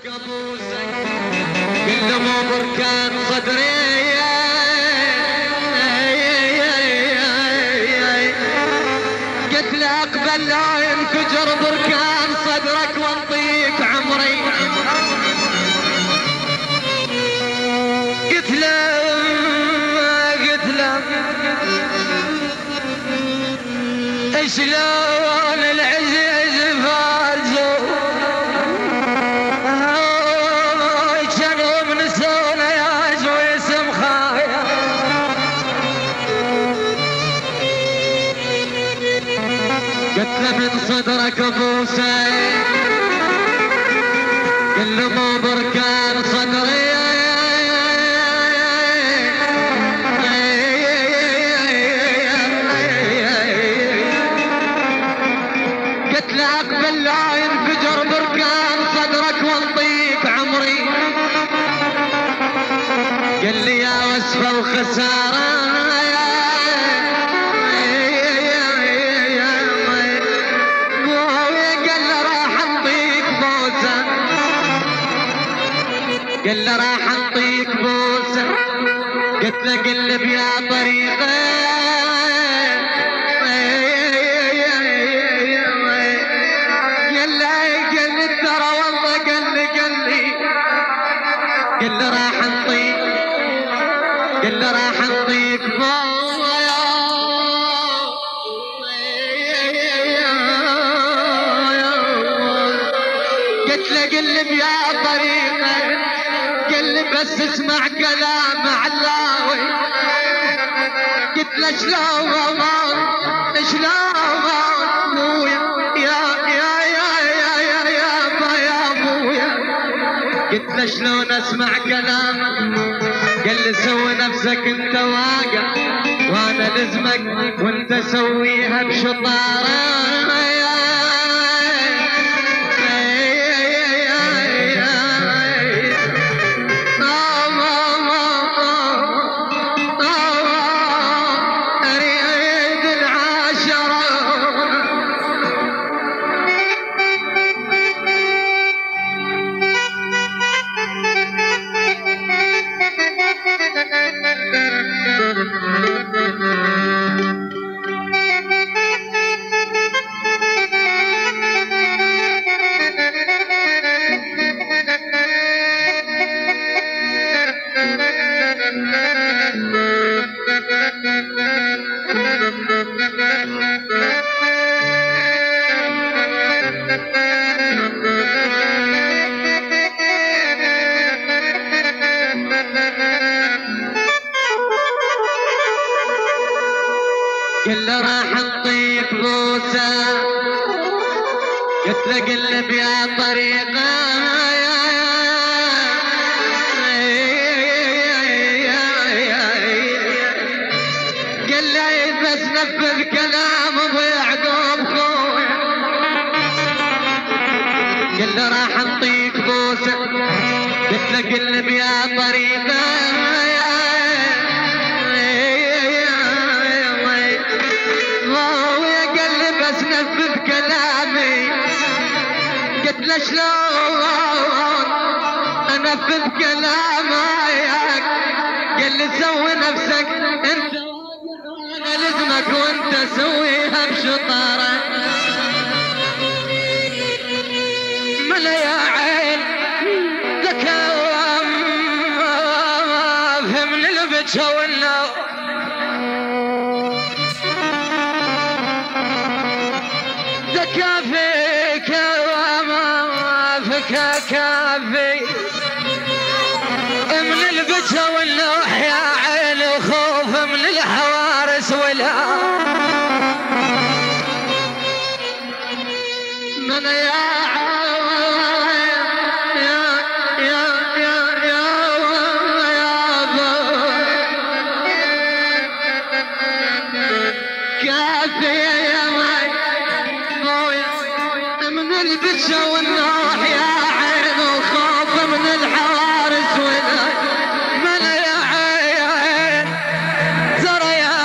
كل مو بركان صدري قلت له اقبل لا ينفجر بركان صدرك وانطيك عمري. قلت له شلون العزيز فازوا كانوا منسونا يا جويس مخايا. قلت له من صدرك ابوسه قل له مو بركان صدري اقبل لا ينفجر بركان صدرك وانطيك عمري. قال لي يا وسفه وخساره قال له راح انطيك بوسه قال له راح انطيك بوسه. قلت له قلب يا طريقه قل له راح انطيك قلت له قلب يا طريقه قلب بس اسمع كلام علاوي. قلت له شلون قلت له شلون اسمع كلامك. قال لي سوي نفسك انت واقع وانا لزمك وانت سويها بشطاره. قل له راح انطيك بوسه. قلت له قلب يا طريقه قال له بس نفذ كلام ابو يعقوب خويا. قل له راح انطيك بوسه. قلت له قلب يا طريقه نفذ كلامي. قلت له شلون انفذ كلامك. قال لي سوي نفسك انت انا لزمك وانت سويها بشطاره. ملا يا عين ذكاء فهمني البجه والنار. كافيك وما فيك كافي من البجه والنوح يا عين خوف من الحوارس ولا من كافي البجه والنوح يا عين وخوف من الحوارس ولا من يا عين ترى يا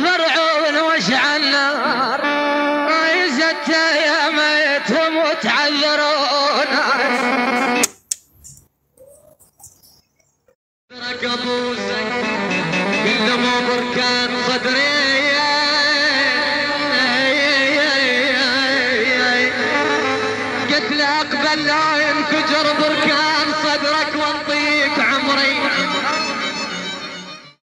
فرعون وشع النار عيزت يا ميتهم وتعذرون ركبوا كلهم بركان صدري قتل اقبل لا ينفجر بركان صدري